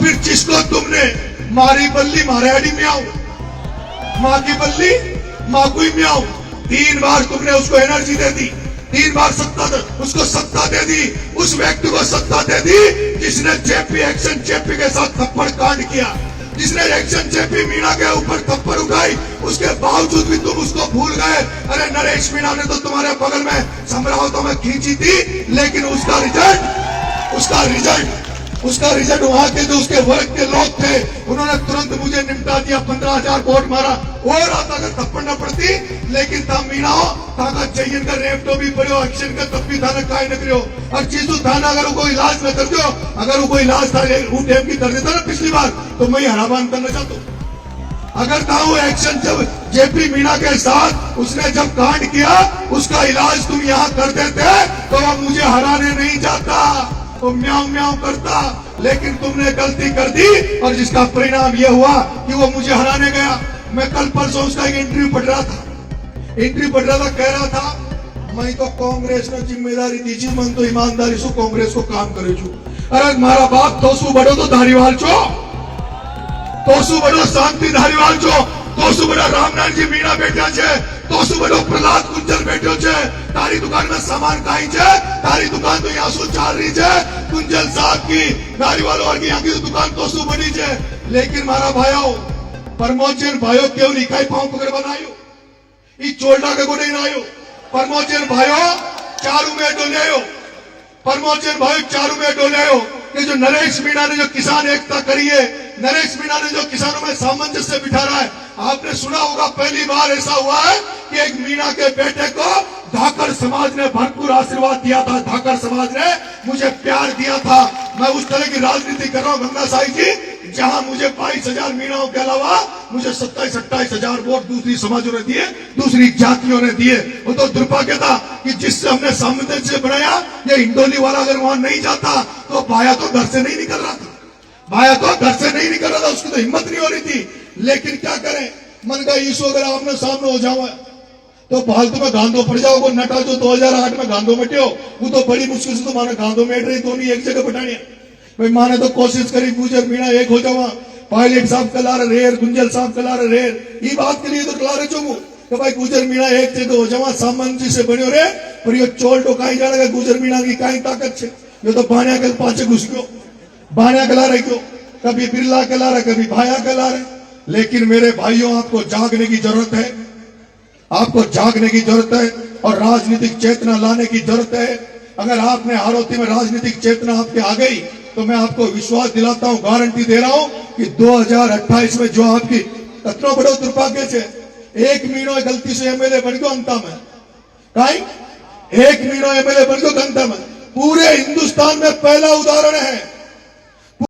फिर जिसको तुमने मारी बल्ली मारेडी में आओ, माँ की बल्ली माकुई में आओ, 3 बार तुमने उसको एनर्जी दे दी, 3 बार उसको सत्ता दे दी, उस व्यक्ति को सत्ता दे दी जिसने जेपी एक्शन जेपी के साथ थप्पड़ कांड किया, जिसने एक्शन जेपी मीणा के ऊपर थप्पड़ उठाई, उसके बावजूद भी तुम उसको भूल गए। अरे नरेश मीणा ने तो तुम्हारे बगल में समरावतों में खींची थी, लेकिन उसका रिजल्ट वहां के जो उसके वर्ग के लोग थे उन्होंने तुरंत मुझे निपटा दिया, 15,000 वोट मारा। और आता अगर थप्पड़ न पड़ती, लेकिन था मीणा हो ताकत जयन का रेप तो भी पड़ो, एक्शन का तब भी थाना काय न करो, और चीजू थाना अगर कोई इलाज न कर दो, अगर वो कोई इलाज था टाइम की कर देता ना पिछली बार, तो मैं हराबान करना चाहता हूँ। अगर था वो एक्शन जब जेपी मीणा के साथ उसने जब कांड किया, उसका इलाज तुम यहाँ कर देते तो अब मुझे हराने नहीं जाता, तो म्याऊ म्याऊ करता, लेकिन तुमने गलती कर दी और जिसका परिणाम यह हुआ कि वो मुझे हराने गया। मैं कल परसों उसका एक इंटरव्यू पढ़ रहा था, कह रहा था मैं तो कांग्रेस ने जिम्मेदारी दीजी, मन तो ईमानदारी से कांग्रेस को काम करे छू। अरे मारा बाप तोसू बड़ो तो धारीवाल छो, तोसू बड़ो शांति धारीवाल छो, तोसू बड़ा रामनाथ जी मीणा बैठा छे, तोसू बड़ो प्रहलाद कुंजल बैठो छे, तारी दुकान में सामान काई छे, तारी दुकान तो यहाँ सो चाल रही छे, कुंजल साहब की धारीवाल और की यहाँ की दुकान तोसू बनी छे। लेकिन मारा भाइयों परमोचन भाइयों क्यों लिखाई पाँव पकड़ बनायो, ई चोलडा के गोडे नायो, परमोचन भाइयों चारू में डोलियो, परमोचन भाइयों चारू में डोलियो कि जो नरेश मीणा ने जो किसान एकता करी है, नरेश मीणा ने जो किसानों में सामंजस्य बिठा रहा है। आपने सुना होगा पहली बार ऐसा हुआ है कि एक मीणा के बेटे को धाकर समाज ने भरपूर आशीर्वाद दिया था, धाकर समाज ने मुझे प्यार दिया था। मैं उस तरह की राजनीति कर रहा हूँ गंगा साई जी, जहां मुझे 22,000 मीणाओं के अलावा मुझे 27-28,000 वोट दूसरी समाजों ने दिए, दूसरी जातियों ने दिए। वो तो दुर्भाग्य था कि जिससे हमने सामंजस्य बनाया, ये इंडोली वाला अगर वहां नहीं जाता तो भाया तो घर से नहीं निकल रहा था, भाया तो घर से नहीं निकल रहा था, उसकी तो हिम्मत नहीं हो रही थी। लेकिन क्या करें, मन का ईशु अगर आपने सामने हो जाओ तो फालतू में गांधो पड़ जाओ। नटा जो 2008 में गांधो मेट्यो, वो तो बड़ी मुश्किल से तो माने गांधो मेट रही, दोनों एक जगह बैठानी भाई। माने तो कोशिश करी गुजर मीणा एक हो जावा, पायलट साहब कला रेर, गुंजल साहब कला रेर, ये बात के लिए तो कला रहे चो कि भाई गुजर मीणा एक जगह हो जावा, सामंजस्य से बनो रे। पर ये चोल तो कहीं जाने गुजर मीणा की कहीं ताकत है, ये तो बाणिया के पाछे घुस गयो, बाणिया कला रहे क्यों, कभी बिरला कला रहे, कभी भाया कला रहे। लेकिन मेरे भाइयों आपको जागने की जरूरत है, आपको जागने की जरूरत है और राजनीतिक चेतना लाने की जरूरत है। अगर आपने हारोती में राजनीतिक चेतना आपके आ गई तो मैं आपको विश्वास दिलाता हूं, गारंटी दे रहा हूं कि 2028 में जो आपकी इतना बड़ो दुर्भाग्य है, एक मीणो गलती से एमएलए बन गयो अंता में, कहीं एक मीणो एमएलए बन गयो अंता में। पूरे हिंदुस्तान में पहला उदाहरण है